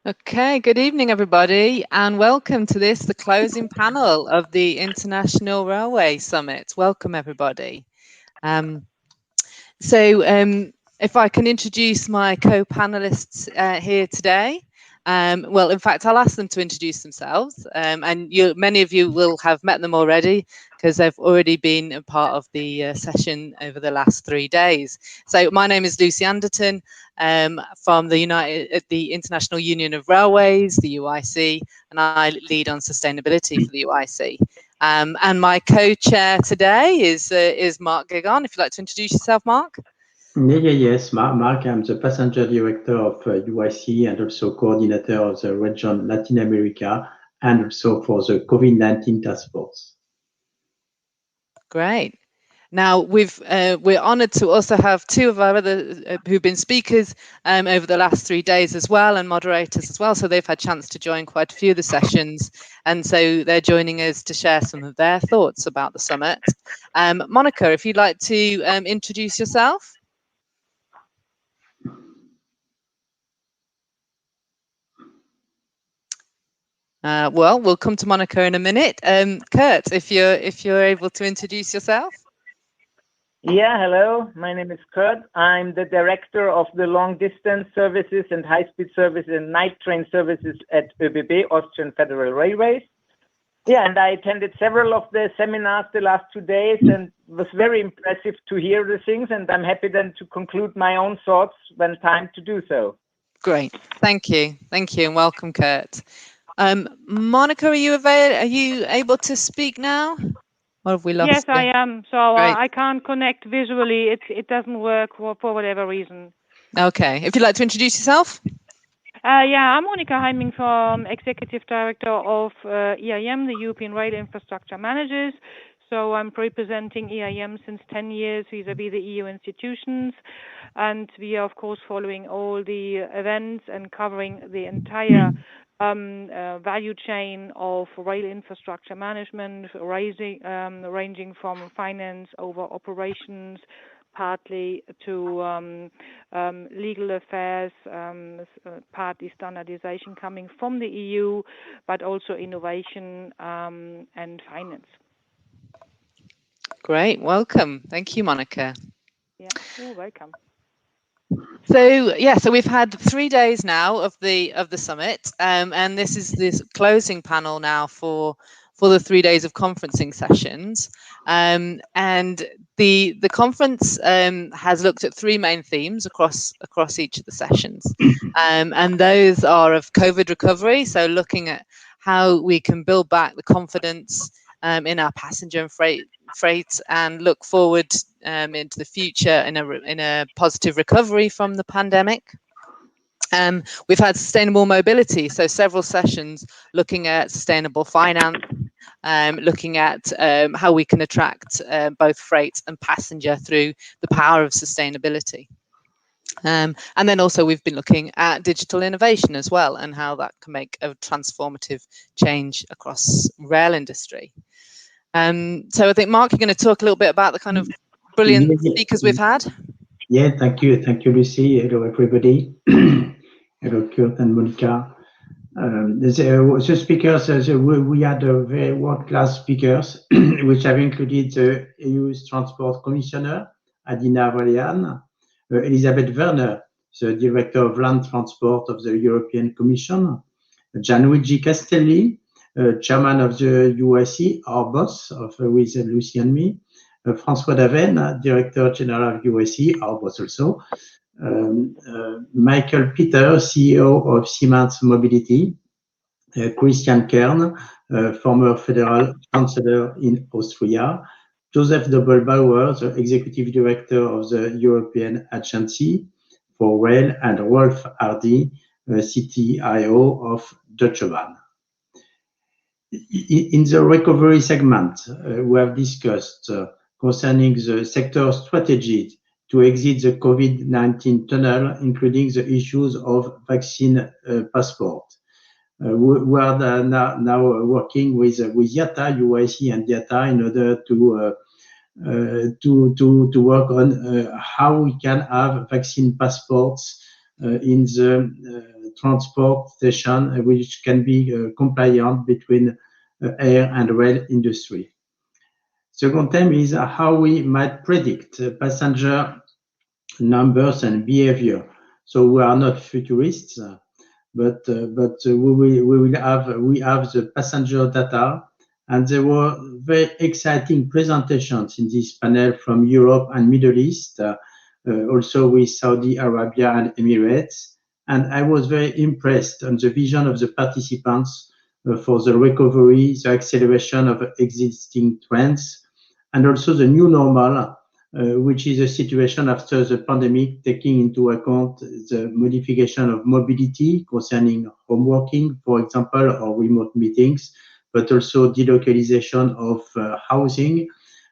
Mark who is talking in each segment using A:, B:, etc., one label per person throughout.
A: Okay, good evening, everybody, and welcome to the closing panel of the International Railway Summit. Welcome, everybody. Um, if I can introduce my co-panelists here today. Well, in fact, I'll ask them to introduce themselves, and many of you will have met them already because they've already been a part of the session over the last 3 days. So my name is Lucy Anderton from the International Union of Railways, the UIC, and I lead on sustainability for the UIC. And my co-chair today is Mark Gigon. If you'd like to introduce yourself, Mark.
B: Yes. Mark, I'm the passenger director of UIC and also coordinator of the region Latin America and also for the COVID-19 task force.
A: Great. Now we're honoured to also have two of our other who've been speakers over the last 3 days as well, and moderators as well. So they've had a chance to join quite a few of the sessions, and so they're joining us to share some of their thoughts about the summit. Monica, if you'd like to introduce yourself. Well, we'll come to Monica in a minute. Kurt, if you're able to introduce yourself.
C: Yeah, hello. My name is Kurt. I'm the director of the long distance services and high-speed services and night train services at ÖBB, Austrian Federal Railways. Yeah, and I attended several of the seminars the last 2 days and was very impressive to hear the things. And I'm happy then to conclude my own thoughts when time to do so.
A: Great. Thank you, and welcome, Kurt. Monica, are you able to speak now? Or have we lost
D: Yes,
A: you?
D: I am. So I can't connect visually. It doesn't work for whatever reason.
A: Okay. If you'd like to introduce yourself.
D: Yeah, I'm Monica Heiming from Executive Director of EIM, the European Rail Infrastructure Managers. So I'm representing EIM since 10 years vis-à-vis the EU institutions. And we are, of course, following all the events and covering the entire value chain of rail infrastructure management, ranging from finance over operations, partly to legal affairs, partly standardization coming from the EU, but also innovation and finance.
A: Great, welcome. Thank you, Monica.
D: Yeah, you're welcome.
A: So we've had 3 days now of the summit, and this is this closing panel now for the 3 days of conferencing sessions. And the conference has looked at 3 main themes across each of the sessions, and those are of COVID recovery, so looking at how we can build back the confidence in our passenger and freight and look forward into the future in a positive recovery from the pandemic. We've had sustainable mobility, so several sessions looking at sustainable finance, looking at how we can attract both freight and passenger through the power of sustainability. And then also we've been looking at digital innovation as well and how that can make a transformative change across rail industry. So I think, Mark, you're going to talk a little bit about the kind of brilliant speakers we've had.
B: Yeah, thank you, Lucy. Hello, everybody. Hello, Kurt and Monica. The speakers, we had very world-class speakers, which have included the EU's Transport Commissioner, Adina Vălean, Elisabeth Werner, the Director of Land Transport of the European Commission, Gianluigi Castelli, Chairman of the UIC, our boss with Lucy and me, François Daven, Director General of UIC, our boss also, Michael Peter, CEO of Siemens Mobility, Christian Kern, former Federal Chancellor in Austria, Joseph Doppelbauer, the Executive Director of the European Agency for Rail, and Rolf Hardy, CTIO of Deutsche Bahn. In the recovery segment, we have discussed concerning the sector strategy to exit the COVID-19 tunnel, including the issues of vaccine passport. We are now working with IATA, UIC, and IATA in order to work on how we can have vaccine passports in the transport station, which can be compliant between air and rail industry. Second theme is how we might predict passenger numbers and behavior. So we are not futurists, but we have the passenger data, and there were very exciting presentations in this panel from Europe and Middle East, also with Saudi Arabia and Emirates. And I was very impressed on the vision of the participants for the recovery, the acceleration of existing trends, and also the new normal, which is a situation after the pandemic, taking into account the modification of mobility concerning home working, for example, or remote meetings, but also delocalization of housing,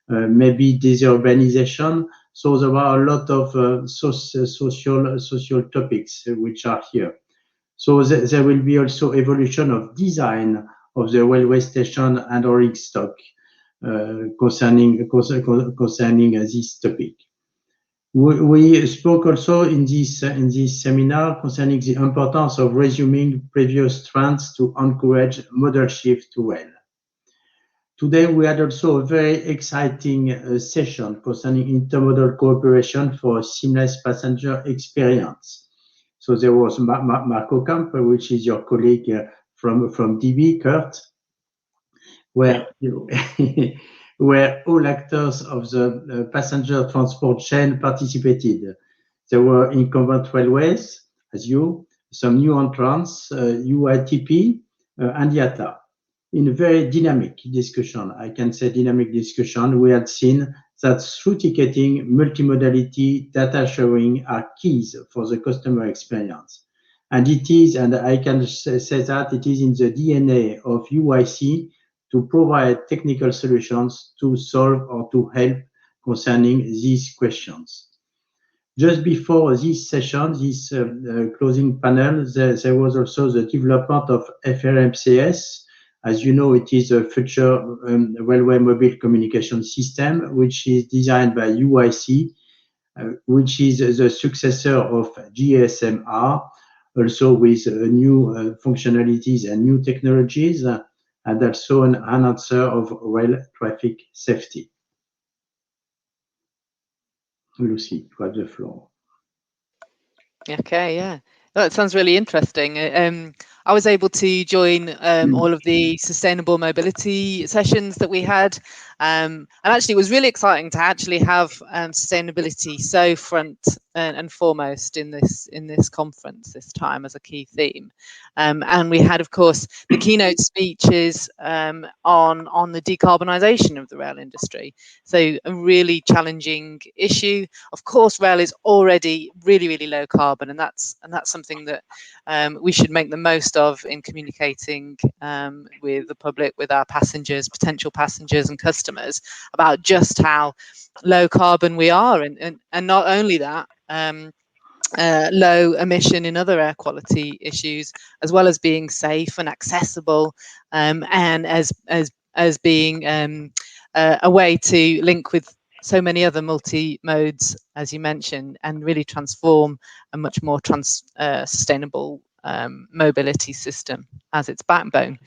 B: maybe desurbanization. So there are a lot of social topics which are here. So there will be also evolution of design of the railway station and rolling stock concerning this topic. We spoke also in this seminar concerning the importance of resuming previous trends to encourage modal shift to rail. Today we had also a very exciting session concerning intermodal cooperation for a seamless passenger experience. So there was Marco Camp, which is your colleague from DB, Kurt, where where all actors of the passenger transport chain participated. There were incumbent railways, as you, some new entrants, UITP, and IATA. In a very dynamic discussion, I can say dynamic discussion, we had seen that through ticketing, multimodality, data sharing are keys for the customer experience. And it is, and I can say that it is in the DNA of UIC to provide technical solutions to solve or to help concerning these questions. Just before this session, this closing panel, there was also the development of FRMCS. As you know, it is a future railway mobile communication system, which is designed by UIC, which is the successor of GSMR, also with new functionalities and new technologies, and also an answer of rail traffic safety. Lucy, you have the floor.
A: Okay, yeah. That sounds really interesting. I was able to join all of the sustainable mobility sessions that we had. And actually, it was really exciting to actually have sustainability so front and foremost in this conference this time as a key theme. And we had, of course, the keynote speeches on the decarbonisation of the rail industry. So a really challenging issue. Of course, rail is already really, really low carbon, and that's something that we should make the most of in communicating with the public, with our passengers, potential passengers and customers about just how low carbon we are, and not only that, low emission in other air quality issues, as well as being safe and accessible, and as being a way to link with so many other multi-modes, as you mentioned, and really transform a much more sustainable mobility system as its backbone.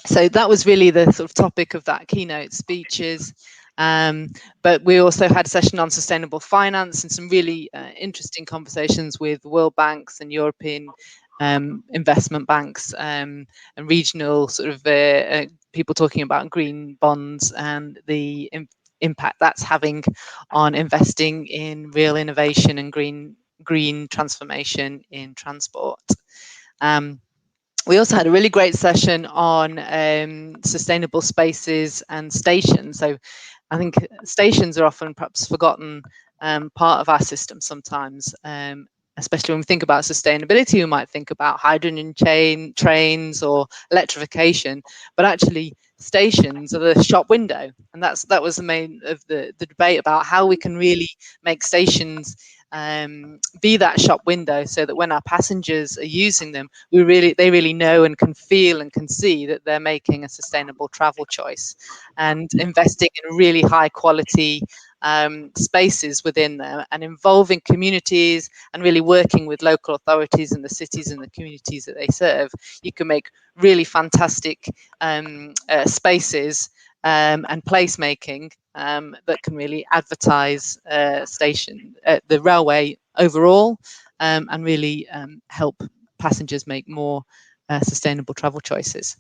A: So that was really the sort of topic of that keynote speeches. But we also had a session on sustainable finance and some really interesting conversations with World Banks and European investment banks and regional sort of people talking about green bonds and the impact that's having on investing in real innovation and green transformation in transport. We also had a really great session on sustainable spaces and stations. So I think stations are often perhaps forgotten part of our system sometimes, especially when we think about sustainability. We might think about hydrogen trains or electrification, but actually stations are the shop window, and that was the main of the debate about how we can really make stations be that shop window, so that when our passengers are using them, they really know and can feel and can see that they're making a sustainable travel choice and investing in a really high quality spaces within them and involving communities and really working with local authorities in the cities and the communities that they serve, you can make really fantastic spaces and placemaking that can really advertise the railway overall, and really help passengers make more sustainable travel choices.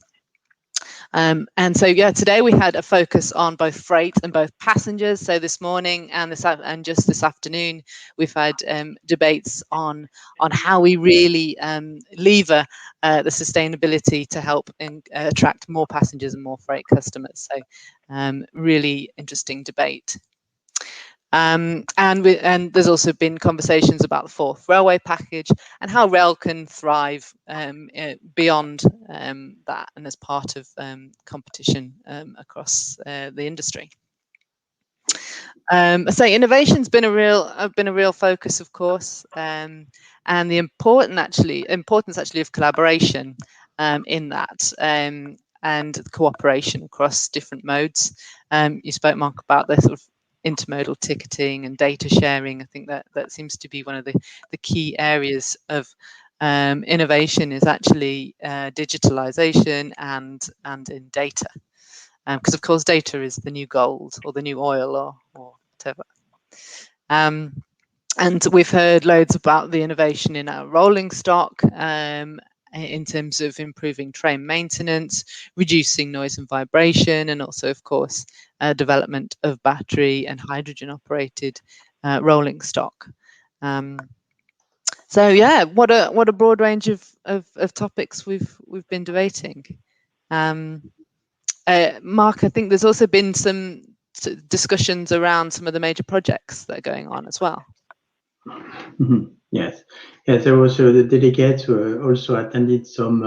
A: And so, yeah, today we had a focus on both freight and both passengers. So this morning and just this afternoon, we've had debates on how we really lever the sustainability to help attract more passengers and more freight customers. So really interesting debate. And there's also been conversations about the fourth railway package and how rail can thrive beyond that and as part of competition across the industry. So innovation's been a real focus, of course, and the importance actually of collaboration in that, and cooperation across different modes. You spoke, Mark, about the sort of intermodal ticketing and data sharing. I think that seems to be one of the key areas of innovation, is actually digitalization and in data. Because of course data is the new gold or the new oil or whatever. And we've heard loads about the innovation in our rolling stock, in terms of improving train maintenance, reducing noise and vibration, and also, of course, development of battery and hydrogen operated rolling stock. So yeah, what a broad range of topics we've been debating. Mark, I think there's also been some discussions around some of the major projects that are going on as well.
B: Yes, there was the delegates who also attended some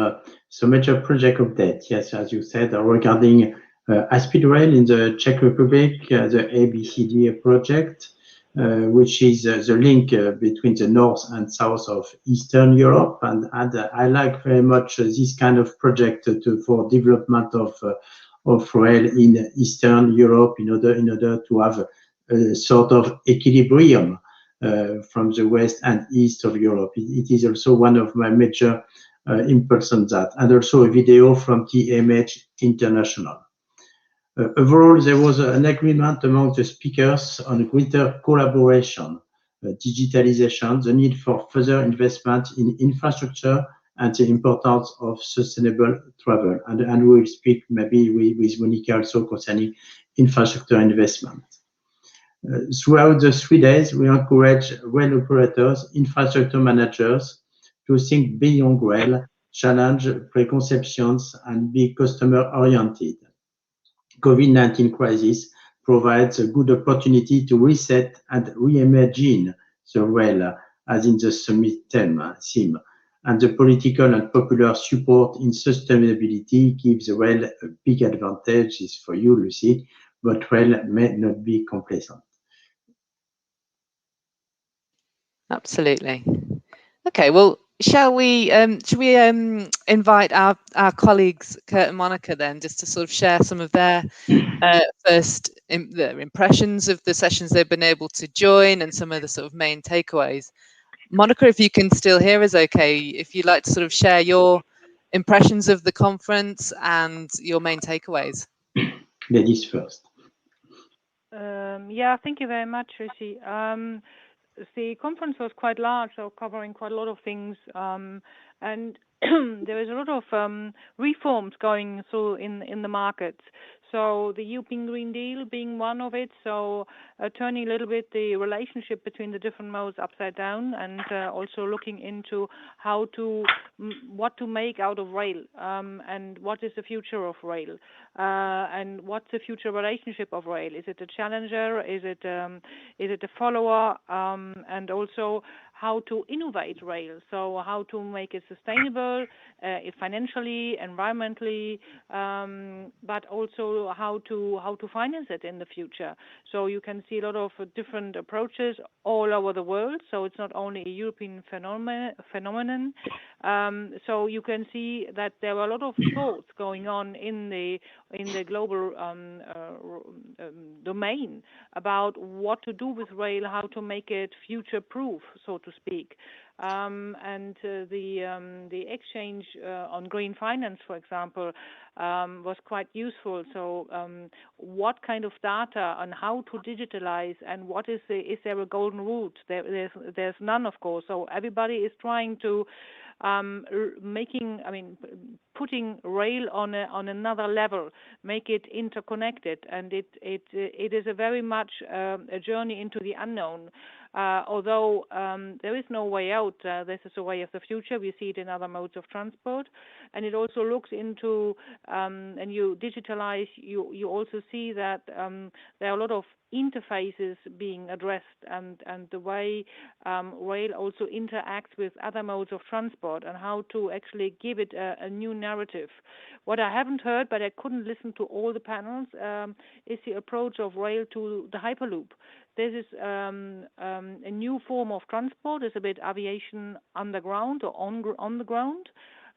B: major project updates. Yes, as you said, regarding high-speed rail in the Czech Republic, the ABCD project, which is the link between the north and south of Eastern Europe, and I like very much this kind of project for development of rail in Eastern Europe in order to have a sort of equilibrium from the west and east of Europe. It is also one of my major impulse on that, and also a video from TMH International. Overall, there was an agreement among the speakers on greater collaboration, digitalization, the need for further investment in infrastructure, and the importance of sustainable travel. And we will speak maybe with Monica also concerning infrastructure investment. Throughout the 3 days, we encourage rail operators, infrastructure managers to think beyond rail, challenge preconceptions, and be customer-oriented. COVID-19 crisis provides a good opportunity to reset and reimagine the rail, as in the summit theme. And the political and popular support in sustainability gives rail a big advantage. Is for you, Lucy, but rail may not be complacent.
A: Absolutely. Okay, well, should we invite our colleagues, Kurt and Monica, then, just to sort of share some of their their impressions of the sessions they've been able to join and some of the sort of main takeaways. Monica, if you can still hear us okay, if you'd like to sort of share your impressions of the conference and your main takeaways.
B: Ladies first.
D: Yeah, thank you very much, Lucy. The conference was quite large, so covering quite a lot of things, and there is a lot of reforms going through in the markets. So the European Green Deal being one of it, so turning a little bit the relationship between the different modes upside down, and also looking into what to make out of rail, and what is the future of rail, and what's the future relationship of rail? Is it a challenger? Is it a follower? And also how to innovate rail, so how to make it sustainable, financially, environmentally, but also how to finance it in the future. So you can see a lot of different approaches all over the world. So it's not only a European phenomenon. So you can see that there are a lot of thoughts going on in the global domain about what to do with rail, how to make it future-proof, so to speak. And the exchange on green finance, for example, was quite useful. So what kind of data and how to digitalize, and what is there a golden route? There's none, of course. So everybody is trying to putting rail on another level, make it interconnected, and it is a very much a journey into the unknown. Although there is no way out, this is a way of the future. We see it in other modes of transport, and it also looks into and you digitalize. You also see that there are a lot of interfaces being addressed, and the way rail also interacts with other modes of transport, and how to actually give it a new narrative. What I haven't heard, but I couldn't listen to all the panels, is the approach of rail to the Hyperloop. This is a new form of transport. It's a bit aviation underground or on the ground.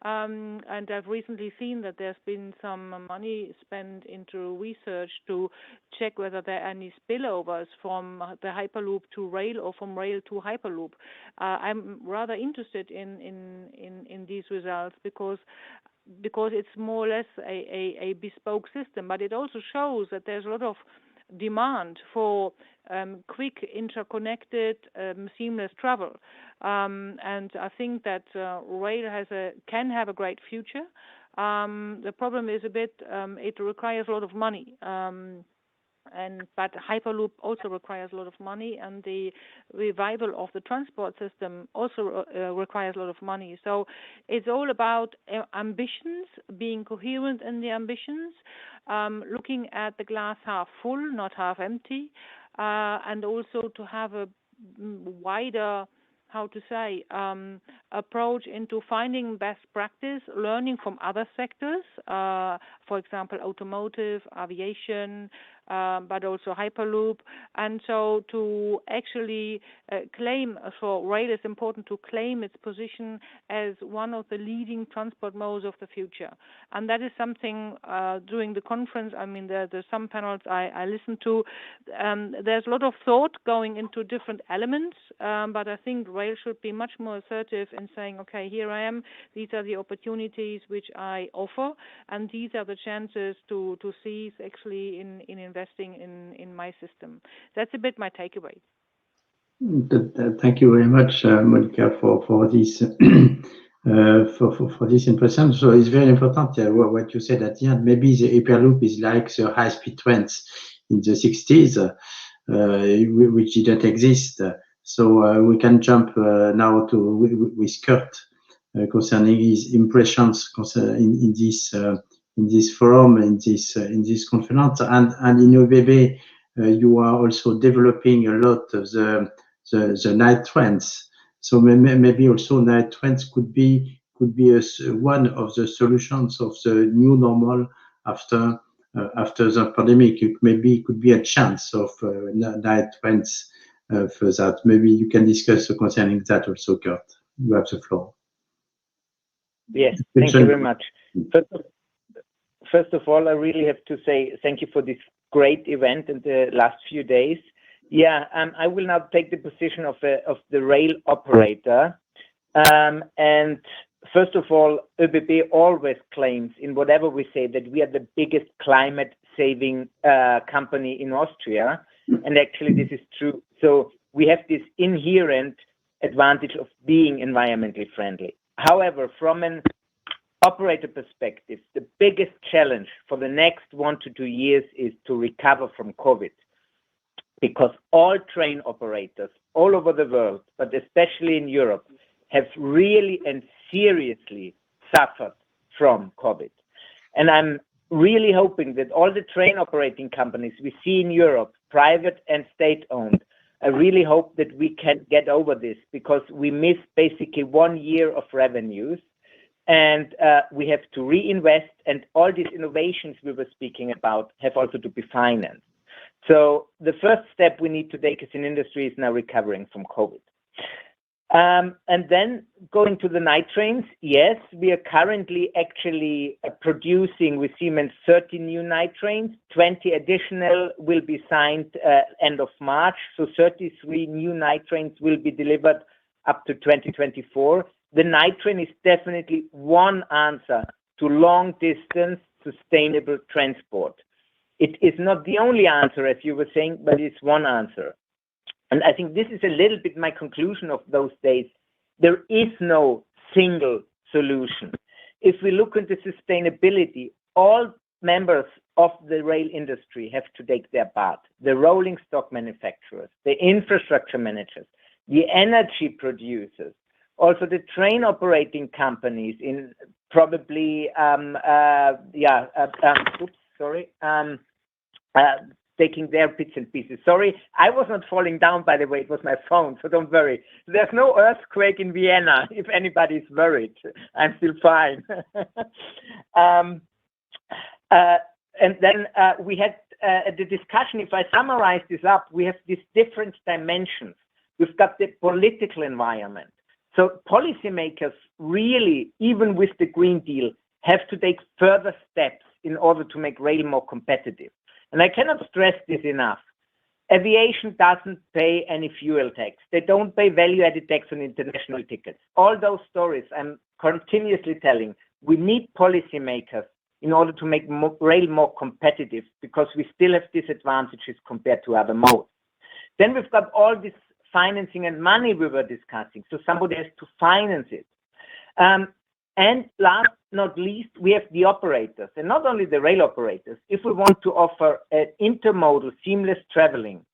D: And I've recently seen that there's been some money spent into research to check whether there are any spillovers from the Hyperloop to rail or from rail to Hyperloop. I'm rather interested in these results because it's more or less a bespoke system, but it also shows that there's a lot of demand for quick, interconnected, seamless travel, and I think that rail can have a great future. The problem is a bit it requires a lot of money. But Hyperloop also requires a lot of money, and the revival of the transport system also requires a lot of money. So it's all about ambitions, being coherent in the ambitions, looking at the glass half full, not half empty, and also to have a wider, approach into finding best practice, learning from other sectors, for example, automotive, aviation, but also Hyperloop. And so to actually claim, for rail it's important to claim its position as one of the leading transport modes of the future. And that is something during the conference, there's some panels I listened to. There's a lot of thought going into different elements, but I think rail should be much more assertive in saying, okay, here I am, these are the opportunities which I offer, and these are the chances to seize actually in investing in my system. That's a bit my takeaway.
B: Thank you very much, Monica, for this for this impression. So it's very important what you said at the end. Maybe the Hyperloop is like the high-speed trains in the 60s, which didn't exist. So we can jump now with Kurt concerning his impressions in this forum, in this conference, and in ÖBB, you are also developing a lot of the night trains. So maybe also night trains could be one of the solutions of the new normal after the pandemic. It could be a chance of night trains for that. Maybe you can discuss concerning that also, Kurt. You have the floor.
C: Yes, thank you very much. First of all, I really have to say thank you for this great event in the last few days. Yeah, I will now take the position of the rail operator. And first of all, ÖBB always claims in whatever we say that we are the biggest climate-saving company in Austria. And actually, this is true. So we have this inherent advantage of being environmentally friendly. However, from an operator perspective, the biggest challenge for the next 1 to 2 years is to recover from COVID, because all train operators all over the world, but especially in Europe, have really and seriously suffered from COVID. And I'm really hoping that all the train operating companies we see in Europe, private and state-owned, I really hope that we can get over this, because we missed basically 1 year of revenues, and we have to reinvest, and all these innovations we were speaking about have also to be financed. So the first step we need to take as an industry is now recovering from COVID. And then going to the night trains, yes, we are currently actually producing with Siemens 30 new night trains. 20 additional will be signed end of March. So 33 new night trains will be delivered up to 2024. The night train is definitely one answer to long distance sustainable transport. It is not the only answer, as you were saying, but it's one answer. And I think this is a little bit my conclusion of those days. There is no single solution. If we look into sustainability, all members of the rail industry have to take their part. The rolling stock manufacturers, the infrastructure managers, the energy producers, also the train operating companies in probably, taking their bits and pieces. Sorry, I was not falling down, by the way, it was my phone, so don't worry. There's no earthquake in Vienna, if anybody's worried. I'm still fine. And then we had the discussion, if I summarize this up, we have these different dimensions. We've got the political environment. So policymakers really, even with the Green Deal, have to take further steps in order to make rail more competitive. And I cannot stress this enough. Aviation doesn't pay any fuel tax. They don't pay value-added tax on international tickets. All those stories I'm continuously telling. We need policymakers in order to make rail more competitive because we still have disadvantages compared to other modes. Then we've got all this financing and money we were discussing. So somebody has to finance it. And last not least, we have the operators, and not only the rail operators. If we want to offer an intermodal seamless traveling,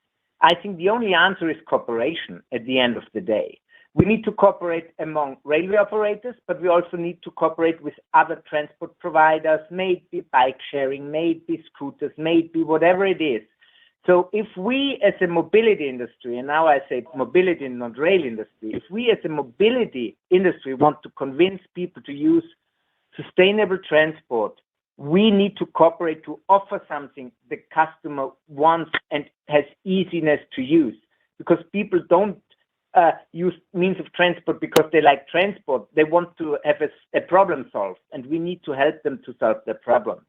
C: I think the only answer is cooperation at the end of the day. We need to cooperate among railway operators, but we also need to cooperate with other transport providers, maybe bike sharing, maybe scooters, maybe whatever it is. So if we as a mobility industry, and now I say mobility and not rail industry, if we as a mobility industry want to convince people to use sustainable transport, we need to cooperate to offer something the customer wants and has easiness to use. Because people don't use means of transport because they like transport. They want to have a problem solved, and we need to help them to solve the problem.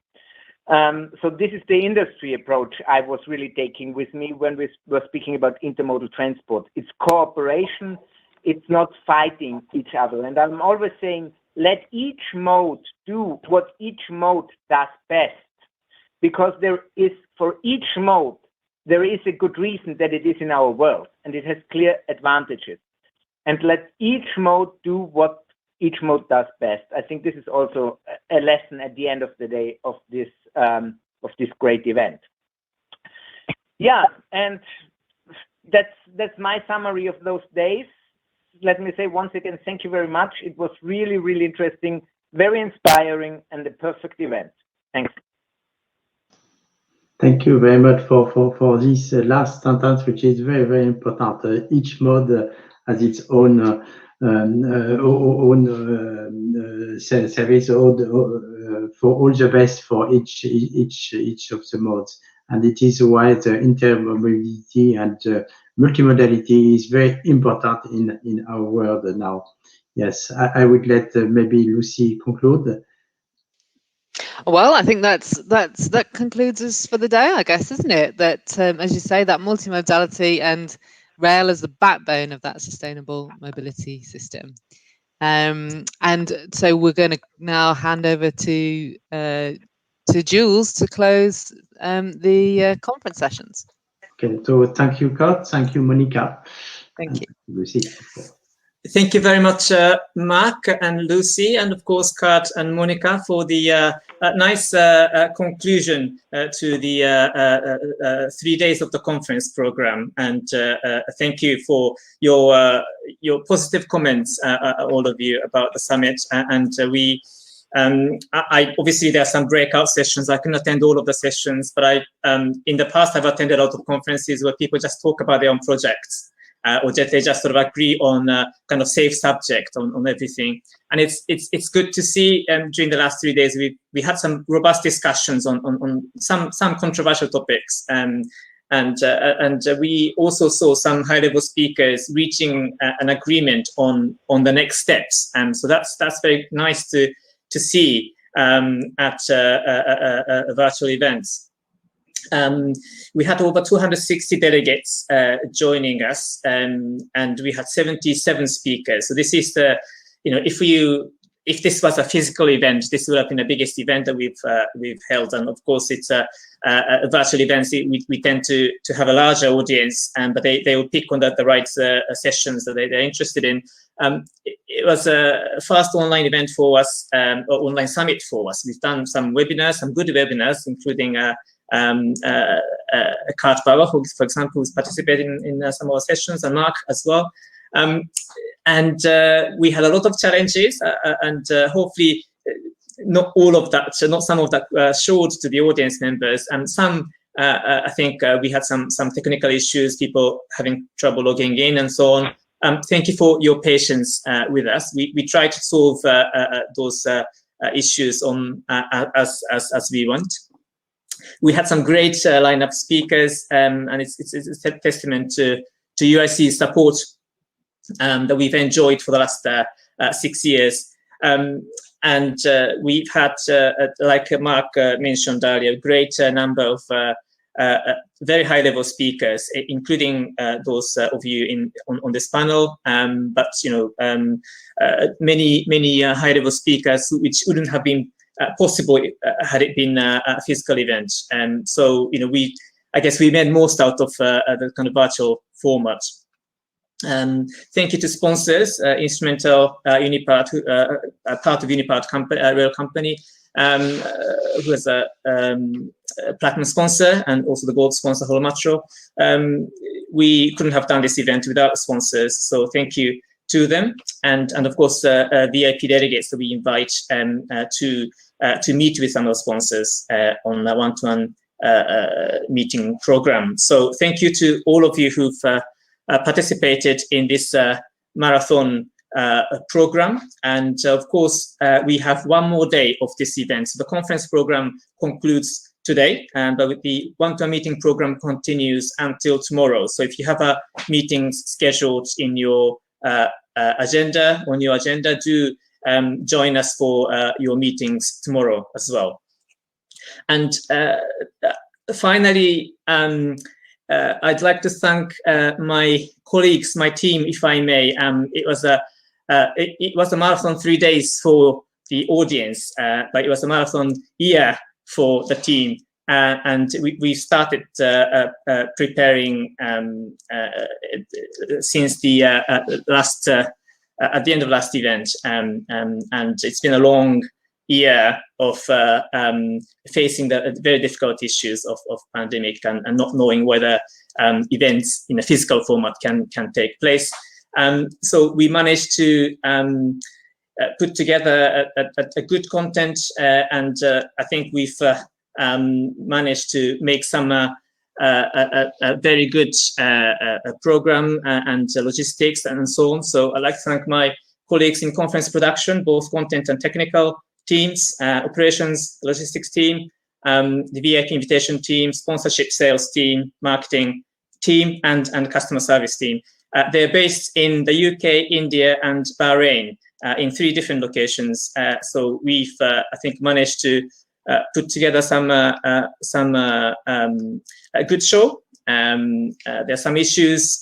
C: So this is the industry approach I was really taking with me when we were speaking about intermodal transport. It's cooperation. It's not fighting each other. And I'm always saying, let each mode do what each mode does best, because there is, for each mode, there is a good reason that it is in our world, and it has clear advantages. And let each mode do what each mode does best. I think this is also a lesson at the end of the day of this great event. Yeah, and that's my summary of those days. Let me say once again, thank you very much. It was really, really interesting, very inspiring, and a perfect event. Thanks.
B: Thank you very much for this last sentence, which is very, very important. Each mode has its own service for all the best for each of the modes. And it is why the intermobility and multimodality is very important in our world now. Yes, I would let maybe Lucy conclude.
A: Well, I think that concludes us for the day, I guess, isn't it? That, as you say, that multimodality and rail as the backbone of that sustainable mobility system. And so we're going to now hand over to Jules to close the conference sessions.
B: Okay, so thank you, Kurt. Thank you, Monica.
A: Thank you.
B: Lucy.
E: Thank you very much, Mark and Lucy, and of course, Kurt and Monica, for the nice conclusion to the 3 days of the conference program. And thank you for your positive comments, all of you, about the summit. And I obviously there are some breakout sessions. I couldn't attend all of the sessions, but in the past I've attended a lot of conferences where people just talk about their own projects. Or that they just sort of agree on a kind of safe subject on everything. And it's good to see during the last 3 days we had some robust discussions on some controversial topics. And we also saw some high-level speakers reaching an agreement on the next steps, and so that's very nice to see at virtual events. We had over 260 delegates joining us, and we had 77 speakers. So this is the, if this was a physical event, this would have been the biggest event that we've held. And of course, it's a virtual events. We tend to have a larger audience, but they will pick on the right sessions that they're interested in. It was a first online event for us, or online summit for us. We've done some webinars, some good webinars, including Kurt Bauer, who, for example, is participating in some of our sessions, and Mark as well. And we had a lot of challenges, and hopefully not all of that, so not some of that showed to the audience members, and some, I think we had some technical issues, people having trouble logging in and so on. Thank you for your patience with us. We try to solve those issues on as we want. We had some great lineup speakers, and it's a testament to UIC's support that we've enjoyed for the last 6 years. And we've had, like Mark mentioned earlier, a great number of very high-level speakers, including those of you on this panel. But many high-level speakers which wouldn't have been possible had it been a physical event. And so, I guess we made most out of the kind of virtual format. Thank you to sponsors, Instrumental, Unipart, part of Unipart rail company, who is a platinum sponsor, and also the gold sponsor, Holomatro. We couldn't have done this event without sponsors, so thank you to them, and of course VIP delegates that we invite to meet with some of the sponsors on a one-to-one meeting program. So thank you to all of you who've participated in this marathon program, and of course we have one more day of this event. So the conference program concludes today, but the one-to-one meeting program continues until tomorrow. So if you have a meeting scheduled in your agenda, do join us for your meetings tomorrow as well. And finally, I'd like to thank my colleagues, my team, if I may. It was a marathon 3 days for the audience, but it was a marathon year for the team. And we started preparing since the at the end of last event, and it's been a long year of facing the very difficult issues of pandemic and not knowing whether events in a physical format can take place. So we managed to put together a good content, and I think we've managed to make some a very good program and logistics and so on. So I'd like to thank my colleagues in conference production, both content and technical teams, operations, logistics team, the VIP invitation team, sponsorship sales team, marketing team, and customer service team. They're based in the UK, India, and Bahrain in 3 different locations. So we've, I think, managed to put together a good show. There are some issues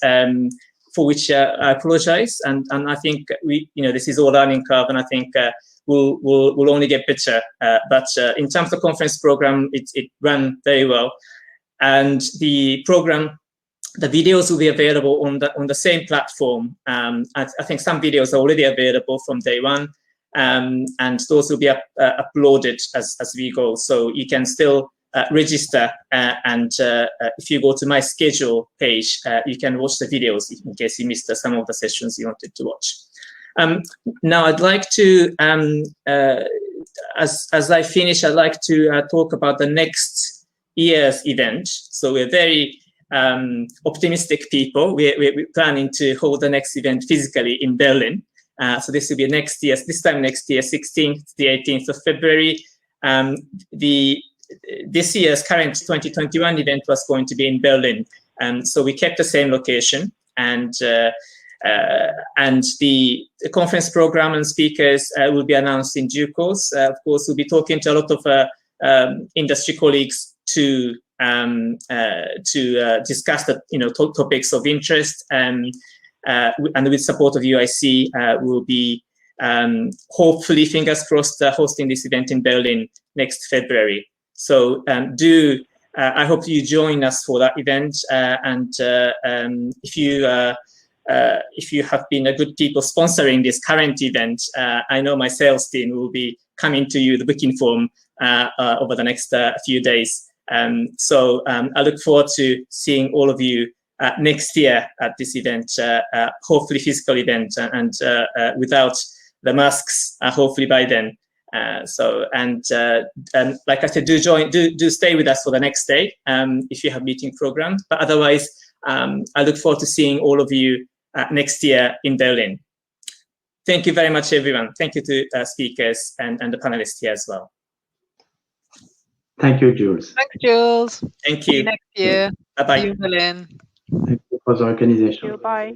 E: for which I apologize, and I think this is all learning curve, and I think will only get better. But in terms of conference program, it ran very well, and the program, the videos will be available on the same platform. I think some videos are already available from day one, and those will be uploaded as we go. So you can still register, and if you go to my schedule page, you can watch the videos in case you missed some of the sessions you wanted to watch. Now I'd like to, as I finish, I'd like to talk about the next year's event. So we're very optimistic people. We're planning to hold the next event physically in Berlin. So this will be this time next year, 16th to the 18th of February. The this year's current 2021 event was going to be in Berlin. So we kept the same location, and the conference program and speakers will be announced in due course. Of course, we'll be talking to a lot of industry colleagues to discuss the topics of interest, and with support of UIC, we'll be hopefully, fingers crossed, hosting this event in Berlin next February. So I hope you join us for that event, and if you have been a good people sponsoring this current event, I know my sales team will be coming to you the booking form over the next few days. So I look forward to seeing all of you next year at this event, hopefully physical event, and without the masks, hopefully by then. Like I said, do stay with us for the next day if you have meeting programs. But otherwise, I look forward to seeing all of you next year in Berlin. Thank you very much, everyone. Thank you to speakers and the panelists here as well.
B: Thank you, Jules.
A: Thanks, Jules.
E: Thank
A: See you
E: you.
A: next year.
E: Bye-bye.
A: See you in Berlin.
B: Thank you for the organization.
D: Bye.